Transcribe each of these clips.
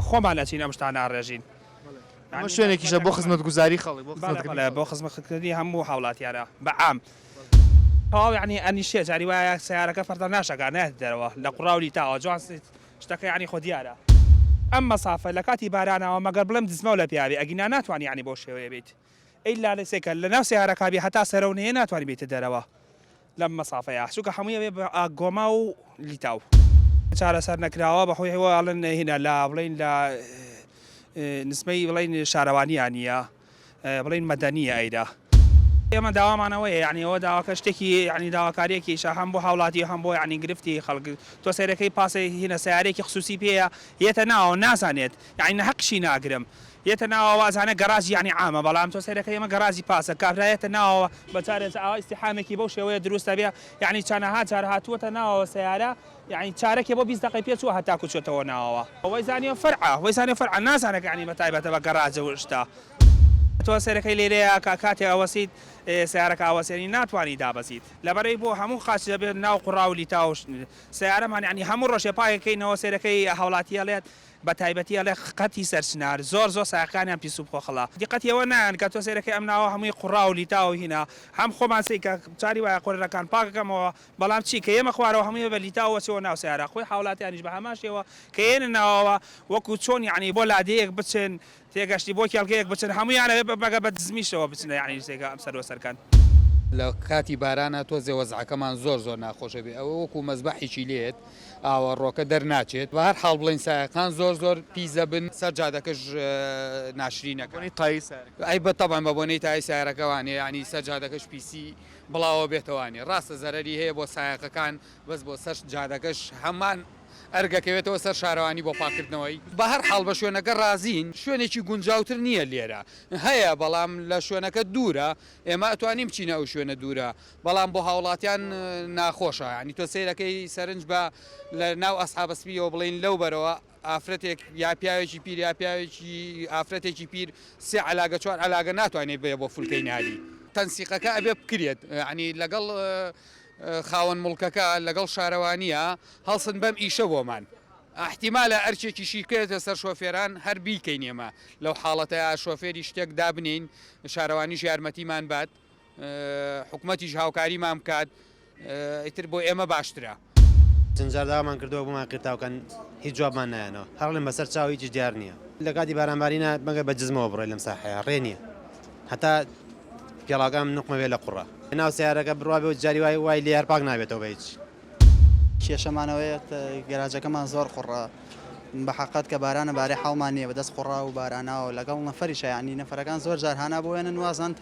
خۆمان ئەچین ئەم شتانە ئاڕێژین. ئەمە شوێنێکیشە بۆ خزمەتگوزاری خەڵک بۆ خزمەتکردنی هەموو هاوڵاتیانە بەعام. تەواو یعنی ئەنیشێ جاری وایە سیارەکە فەردە ناشەکە نایەت دەرەوە لە قوڕاولی تاوە جوان شتەکە یعنی خۆ دیارە. ئەم مەسافە لە کاتی بارانەوە مەگەر بڵێم دزمە لە پیاوی ئەگینا ناتوانانی یعنی بۆ شێوەیە بێت. ئەیلا لەسێکە لە ناو سیارەکابی هەتا سەرەونەیە ناتوانانی بێتە دەرەوە لەم مەسافەیە چونکە هەموویە بێ گۆما و لیتاو. چارەسەر نەکراوە بەخۆی هێواڵن هینە لە بڵین لە نسبەی بڵین شارەوانیان نیە بڵین مەدەنیە ئەیدا. ئێمە داوامانەوەی یعنی ئەوە داواکە شتێکی یعنی داواکاریەکیش هەم بۆ هاوڵاتی هەم بۆ یعنی گرفتی خەڵک تۆ سەیرەکەی پاسی هینە سیارێکی خصوصی پێیە یێتە ناوە نازانێت یعنی حەقشی ناگرم یێتە ناوە وازانە گەڕازی یعنی عامە بەڵام تۆ سەیرەکەی ئێمە گەڕازی پاسە کابرایەتە ناوە بەچارێت ئاوا ئیستیحامێکی بەو شێوەیە دروستە بێ یعنی چانەها جار هاتووەتە ناوەوە سیارە یعنی چارەکێ بۆ 20 دقیقە پێچووە هەتا کوچێتەوە ناوەوە ئەوەی زانیوە فەرعە نازانێت یعنی بەتایبەتە بە گەڕاجە و شتا تۆ سەرەکەی لێرەیە کاتێ ئەوەسیت سیارەکە ئاوەسێنی ناتوانانی دابەزیت لەبەرەی بۆ هەموو خاچ دەبێت ناو قوڕاولی تاوش سیارەمان ینی هەموو ڕۆژێ پاکەکەینەوە سێرەکەی هاوڵاتیە لێت بە تایبەتیە لێ قەتی سەرچنار زۆر ساقانیان پیسوب خۆخڵا دیقەتیەوە نان کە تۆ سێرەکەی ئەم ناوە هەمووی قوڕاولی تاو هینە هەم خۆمان سی کە چاری وایە قۆرەکان پاکەکەمەوە بەڵام چی کە ئێمە خوارەوە هەمووی بە لیتاوەچەوە ناو سیارە خۆی هاوڵاتیانیش بە هەماشەوە کە ئێنە ناوەوە وەکو چۆن یعنی بۆ لادەیەک بچن تێگەشتی بۆ کێڵگەیەک بچن هەمویانە بەگە بە دزمیشەوە بچنە یعنی سێکە ئەم سەرۆسەرکان لە کاتی بارانە تۆزێ وەزعەکەمان زۆر ناخۆشە بێ ئەوە وەکو مەزبەحێکی لێت ئاوە ڕۆکە دەرناچێت بە هەر حاڵ بڵین سایەکان زۆر پیزە بن سەر جادەکەش ناشرینەکەی تای ئەی بە تەبان بە بۆنەی تای سیارەکەوانێ ینی سەر جادەکەش پیسی بڵاوە بێتەوانێ ڕاستە زەرەری هەیە بۆ سایەکەکان بەس بۆ سەر جادەکەش هەمان ئەرگەکەوێتەوە سەر شارەوانی بۆ پاکردنەوەی بە هەر حاڵ بە شوێنەکە رازین شوێنێکی گونجاوتر نییە لێرە هەیە بەڵام لە شوێنەکە دوورە ئێمە ئەتوانیم بچینە ئەو شوێنە دوورە بەڵام بۆ هاوڵاتیان ناخۆشە ینی تۆ سیرەکەی سەرنج بە لە ناو ئەسحابەسپیەوە بڵین لەو بەرەوە ئافرەتێک یا پیاوێکی پیر یا پیاوێکی ئافرەتێکی پیر سێ عەلاگە چوار عەلاگە ناتوانێت بێ بۆ فولکەی نالی تەنسیقەکە ئەبێ بکرێت ینی لەگەڵ خاوەن مڵکەکە لەگەڵ شارەوانیە هەڵسن بەم ئیشە بۆمان احتیمالە ئەرچێکی شیکرێتە سەر شۆفێران هەر بیکەین ئێمە لەو حاڵەتەیە شۆفێری شتێک دابنین شارەوانیش یارمەتیمان بات حکومەتیش هاوکاریمان بکات ئیتر بۆ ئێمە باشترە چەندجار داوامان کردەوە بۆمان قرتاوکەن هیچ جوابمان نایەنەوە هەڵێن بەسەر چاو هیچی دیار نییە لە کاتی بارانبارینە مەگە بە جزمەوە بڕێ لەم ساحەیە ڕێ نییە هەتا پێڵاکەم نقمەوێ لە قوڕە ناو سیارەکە بڕوا بێ جاری وای لێ هەرپاک نابێتەوە بە هیچ کێشەمانەوەیە گەراجەکەمان زۆر قوڕە بە حەقەت کە بارانە بارێ حاڵمان نییە بەدەست قوڕا و باراناوە لەگەڵ نەفەریشە ینی نەفەرەکان زۆر جار هانا بۆیانە نوازان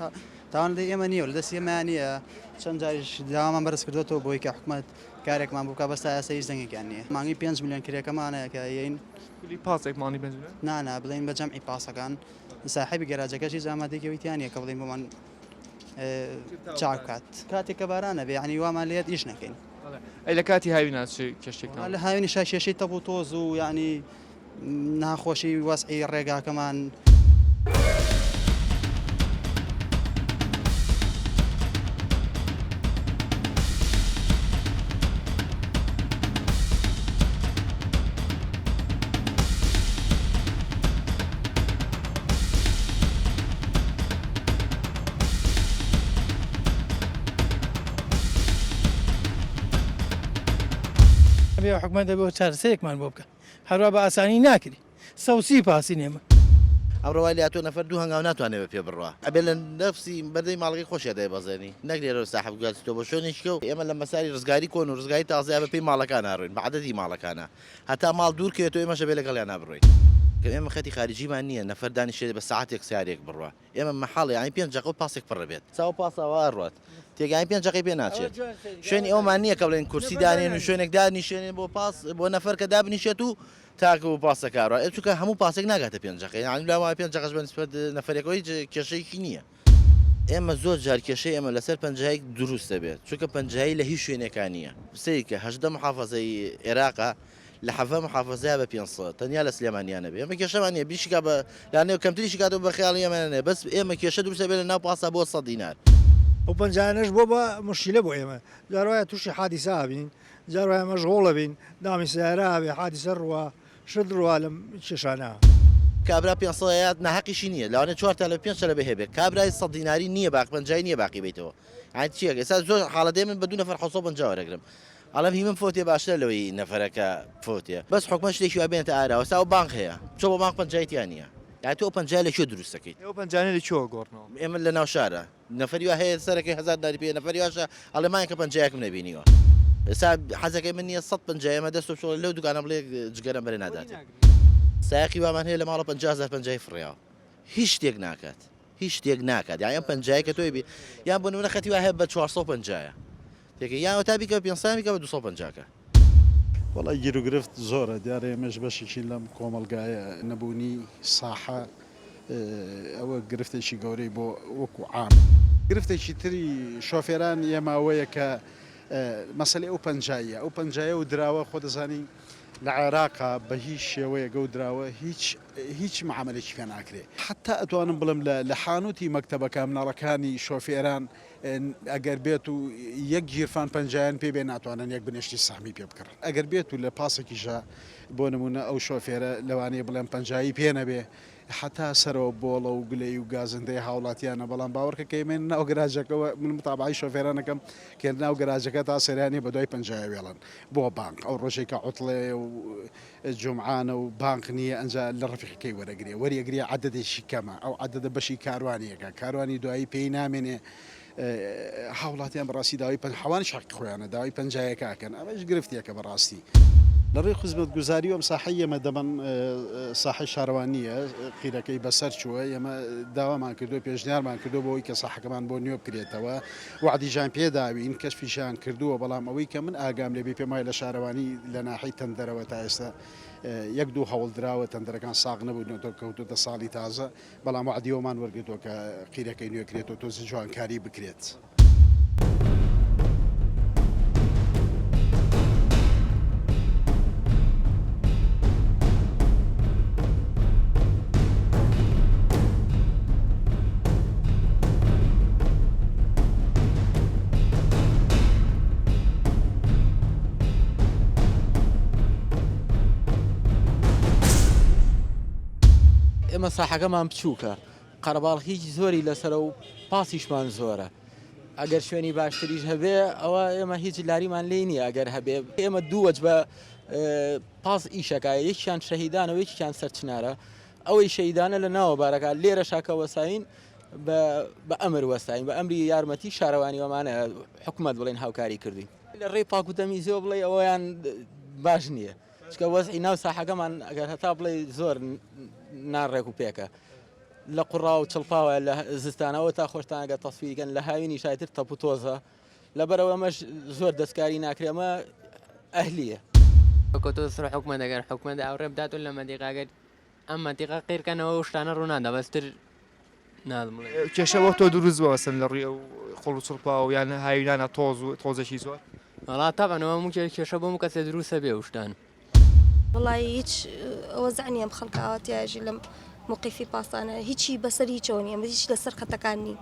تاوان لە ئێمە نییە و لە دەست ئێمە نییە چەند جاریش داوامان بەرز کردوێتەوە بۆی کە حکومەت کارێکمان بووکە بەستا یاسا هیچ دەنگێکیان نییە مانگی 5 میلیۆن کرێکەمانەیە کە یین پاسێکمانی بێت نانە بڵین بە جەمعی پاسەکان ساحیبی گەراجەکەشی ئامادەیەکەویتیانە کە بڵین بۆمان چاکات کاتێک کە بارانە بێ ینی وامان لێت ئیش نەکەین ئەی لە کاتی هاوینا کەشتێک لە هاوینی شاشێشەی تەبوو تۆز و ینی ناخۆشی وەسعی ڕێگاکەمان حکومەت دەبێت چارەسەرێکمان بۆ بکە هەروە بە ئاسانی ناکری سەوسی پاسی نێمە ئەمڕۆوای لاتۆ نەفەر دوو هەنگاو ناتوانێت بە پێ بڕوا ئەبێ لە نەفسی بەردەی ماڵغی خۆشیە دەیبەزێنی نەک لێرە ساحب گواتیتۆ بۆ شوێنێکیکە و ئێمە لە مەساری ڕزگاری کۆن و ڕزگاری تازەیە بە پێی ماڵەکان ناڕوین بە عەدەدی ماڵەکانە هەتا ماڵ دوورکەوێتەوە ئێمەشە بێ لەگەڵیان نابڕۆین کە ئێمە خەتی خارجیمان نییە نەفەر دانیشێت بە ساعتێک سیارێک بڕوا ئێمە مەحاڵ یانی 5 دقیقە و پاسێک پڕ بێت چاو پاسەوە ڕوات تێگای 5 دقیقە پێ ناچێت شوێنی ئەومان نییە کە بڵێن کورسی دانێن و شوێنێک دانیشێنێن بۆ پاس بۆ نەفەر کە دابنیشێت و تاکە و پاسەکارڕە چونکە هەموو پاسێک ناگاتە 5 دقیقە یانی لاوای 5 دقیقەش بەنسبەت نەفەرێکەوەی کێشەیەکی نییە ئێمە زۆر جار کێشەی ئێمە لەسەر پەنجەیەک دروست دەبێت چونکە پەنجایی لە هیچ شوێنێکان نییە سەیری کە 18 محافەزەی عێراقا لە حەڤە محافەزەیە بە 500 تەنیا لە سلێمانیانە بێ ئێمە کێشەمان نییە بیشکا بە لانێ کەمتریشی کاتەوە بە خەیاڵی ئێمەنێ بەس ئێمە کێشە دروست دەبێت لە ناو پاسە بۆ 100 دینار ئەو پەنجانەش بۆ بە مشکلە بۆ ئێمە جاروایە تووشی حادیسا بین جاروایە مەشغوڵە بین دامی سیارە بێ حادیسە ڕوە شدڕوا لەم کێشانە کابرا 500 ناحقیشی نییە لەوانێ 4 تا لە 5 لە بهێبێت کابرای 100 دیناری نییە باق پنجای نییە باقی بیتەوە عین چیە ئێستا زۆر حاڵەتێ من بە 2 نەفەر 750 وەرەگرم ئەڵام هی من فۆتێ باشتر لەوەی نەفەرەکە فۆتێ بەس حکومە شتێکی وا بێنێتە ئاراوە ئێستا و بانک هەیە چۆ بە بانک پنجایەتیان نییە یعنی تۆ پنجای لە شوێ دروستەکەیت ئێوە پەنجانێ لە چۆ گۆڕنەوە ئێمە لە ناو شارە نەفەری وا هەیە سەرەکەی 1000 داری پێ نەفەری واشە ئەڵێمانێکە پنجایەکم نەبینیوە ئێستا حەزەکەی من نییە 100 پنجایەمە دەست و شۆڵ لەو دوکانە بڵێ جگەرم بەرێ نادات سایقی وامان هەیە لە ماڵە 50000 پنجای فڕیاوە هیچ شتێک ناکات هیچ شتێک ناکات یان پنجای کە تۆی بی یان بۆ نمونە خەتی وا هەیە بە 450 تێکە یان تابی کە 500 کە بە 250 وڵی گیر و گرفت زۆرە دیارە ئێمەش بەشێکی لەم کۆمەلگایە نەبوونی ساحە ئەوە گرفتێکی گەورەی بۆ وەکو عام گرفتێکی تری شۆفێران ئێماوەیە کە مەسلەی ئەو پەنجاییە ئەو پەنجایە و دراوە خۆ دەزانی لە عێراقا بە هیچ شێوەیە گەو دراوە هیچ معاملێکی پێ ناکرێ حتا ئەتوانم بڵم لە حانوتی مەکتەبەکە مناڵەکانی شۆفێران ئەگەر بێت و یەک گیرفان پەنجایان پێ بێ ناتوانن یەک بنێشتی سامی پێ بکڕن ئەگەر بێت و لە پاسێکیشە بۆ نمونە ئەو شۆفێرە لەوانەیە بڵێن پەنجایی پێ نەبێ حتا سەرەوە بۆڵە و گلەی و گازندەی هاوڵاتیانە بەڵام باوەڕکە کەیمێن ناو گەراجەکەەوە من متابعی شۆفێرانەکەم کە ناو گەراجەکە تا سەرانی بە دوای پەنجای وێڵن بۆ بانک ئەو ڕۆژێکە عوتڵێ و جمعانە و بانک نییە ئەنج لە ڕفیقەکەی وەرەگرێ وەریەگرێ عددێکی کەمە ئەو عددە بەشی کاروانیەکە کاروانی دوایی پێی نامێنێ هاوڵاتیان بەڕاستی داوای حوان شق خۆیانە داوای پەنجایەکەکەن ئەمەش گرفتیەکە بەڕاستی لەڕێی خزمەت گوزاری ئەم ساحەی ئێمە دەبن ساحەی شارەوانیە قیرەکەی بەسەر چووە ئێمە داوامان کردو پێشنیارمان کردو بۆەوەی کە ساحەکەمان بۆ نوێ بکرێتەوە وعدیژان پێداوین کەشفیشان کردووە بەڵام ئەوەی کە من ئاگام لێبێ پێم وایە لە شارەوانی لە ناحەی تەندەرەوە تا ئێستا یەک دوو هەوڵدراوە تەندەرەکان ساغ نەبوو کەوتوتە ساڵی تازە بەڵام وعدیەوەمان وەرگێتەوە کە قیرەکەی نوێکرێتەوە تۆ جوانکاری بکرێت. ئێمە ساحەکەمان بچووکە قەرەباڵ هیچ زۆری لەسەر و پاسیشمان زۆرە ئەگەر شوێنی باشتریش هەبێ ئەوە ئێمە هیچ لاریمان لێ نییە ئەگەر هەبێ ئێمە دووەج بە پاس ئیشەکە یەکیان شەهیدانەوە یەکیان سەرچنارە ئەوەی شەهیدانە لە ناوە بارەکە لێرە شاکە وەساین بە ئەمر وەساین بە ئەمری یارمەتی شارەوانی ئەمانە حکومەت بڵێن هاوکاری کردی لە ڕێی پاک و تەمیزیەوە بڵێ ئەوەیان باش نییە چکە وەزعی ناو ساحەکەمان ئەگەر هەتا بڵێ زۆر ناڕێک و پێکە لە قوڕا و چڵپاوە لە زستانەوە تا خۆشتانەگە تەسویریگەن لە هاوینی شایتر تەپوتۆزە لەبەرەوە مەش زۆر دەستکاری ناکرێمە ئەهلیە کۆتۆ سڕ حکومە دەگەن حکومە ئەوڕێ بداتون لە مەدیقاگەر ئەم مەدیقا قیرکەنەوە شتانە ڕوونادا بەستر نازم کێشەوە تۆ دروست بەوەسن لە ڕێ و خۆڵ و چڵپا و یان هاوینانە تۆز و تۆزەشی زۆر وڵات تابانەوە موچ کێشە بۆ کەسێ دروستە بێ شتان وڵی هیچ ئەوە زانیم خەڵکاواتیاژی لەم موقیفی پاسانە هیچی بەسەر هیچەوە نیە هیچ لەسەر خەتەکانی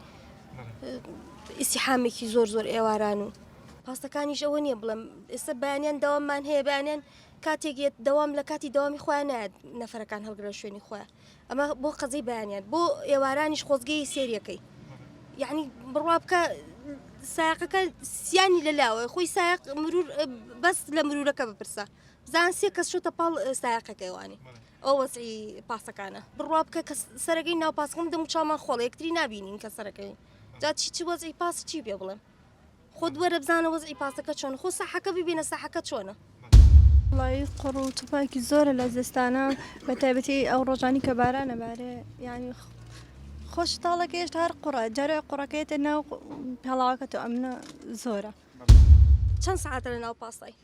ئیسیحامێکی زۆر ئێواران و پاسەکانیش ئەوە نییە بڵم ئێستا بەیانیان دەواممان هەیە بەیانیان کاتێکێت دەوام لە کاتی داوامی خۆیان نایەت نەفەرەکان هەڵگرە شوێنی خۆیان ئەمە بۆ قەزەی بەیانیان بۆ ئێوارانیش خۆزگەی سێریەکەی یعنی بڕوا بکە سایقەکە سیانی لەلاوە خۆی سایق مرور بەس لە مرورەکە بپرسە بزان سێ کەس شۆتە پاڵ سایقەکەیوانی ئەو وەزعی پاسەکانە بڕوا بکە کە سەرەکەی ناو پاسەکەم دەم چامان خۆڵ یەکتری نبینین کە سەرەکەی جات چی وەزعی پاس چی بێ بڵێم خۆت وەرە بزانە وەزعی پاسەکە چۆن خۆ ساحەکە ببینە ساحەکە چۆنە وڵی قڕ و چپاکی زۆرە لە زستانە بە تایبەتی ئەو ڕۆژانی کە بارانە بارێ ینی خۆش تاڵەکە هێشتا هەر قوڕە جارێ قوڕەکەیتە ناو پێڵاوەکە تو ئەمنە زۆرە چەند سعاتە لە ناو پاسای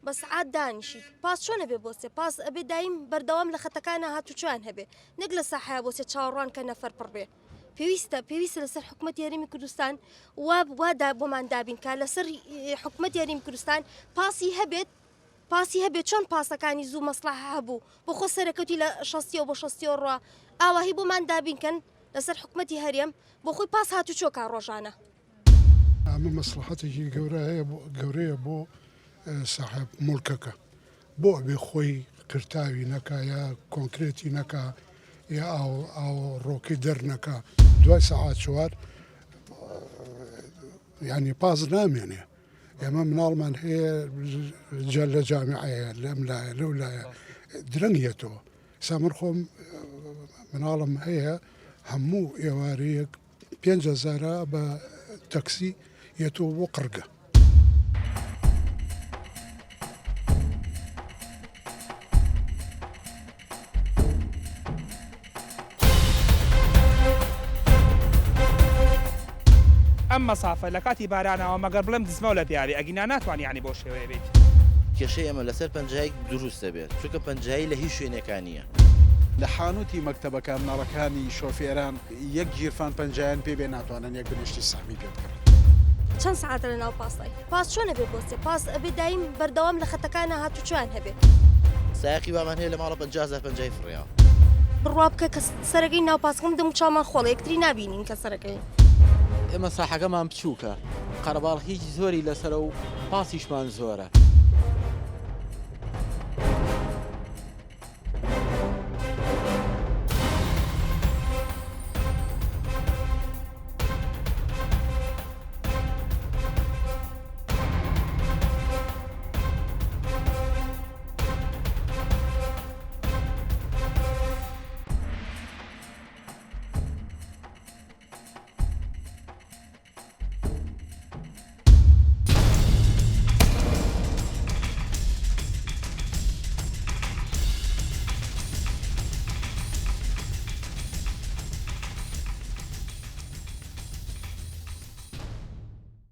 بە سعات دانیشی پاس چۆنە بێ بۆسێ پاس ئەبێ دایم بەردەوام لە خەتەکانە هاتوچوان هەبێ نەک لە ساحەیە بۆسێ چاوەڕوان کە نەفەر پڕ بێ پێویستە لەسەر حکومەت یاریمی کوردستان وادا بۆمان دابین کا لەسەر حکومەت یاریمی کوردستان پاسی هەبێت چۆن پاسەکانی زوو مەسلحە هەبوو بۆ خۆ سەرەکەوتی لە 60 بۆ 60 ڕوا ئاواهی بۆمان دابینکەن لەسەر حکومەتی هەرێم بۆ خۆی پاس هاتوچۆکە ڕۆژانە ئەمە مەسلحەتێکی گەورەیە بۆ ساحب مڵکەکە بۆ ئەبێ خۆی کرتاوی نەکا یا کۆنکرێتی نەکا یا ئاو ڕۆکی دەرنەکە دوای سەعات چوار ینی پاز نامێنێ ئێمە مناڵمان هەیە جەل لە جامیعەیە لەم لایە لەو لایە درەنگێتەوە سا من خۆم مناڵم هەیە هەموو ئێوارەیەک 5,000 بە تەکسی یێتەوە بۆ قڕگە. ئەم مەسافە لە کاتی بارانەوە مەگەر بڵێم دزمە لە پیاوی ئەگینا ناتوانانی ینی بۆ شێوەیە بێت. کێشەی ئەمە لەسەر پەنجایەک دروستە بێت چونکە پەنجایی لە هیچ شوێنێکان نییە. لە حانوتی مەکتەبەکە مناڵەکانی شۆفێران یەک گیرفان پەنجایان پێ بێ ناتوانن یەک بنیشتی سامی پێ بکەن. چەند سعاتە لە ناو پاسای پاس چۆنە بێ بۆستێ پاس ئەبێ دایم بەردەوام لە خەتەکانە هاتو چوان هەبێت سایقی بامان هەیە لە ماڵە 50,000 پەنجای فڕیا بڕوا بکە کە سەرەکەی ناو پاسکەم دەم چامان خۆڵ یەکتری نبینین کە سەرەکەی ئێمە ساحەکەمان بچووکە قەرەباڵ هیچ زۆری لەسەر و پاسیشمان زۆرە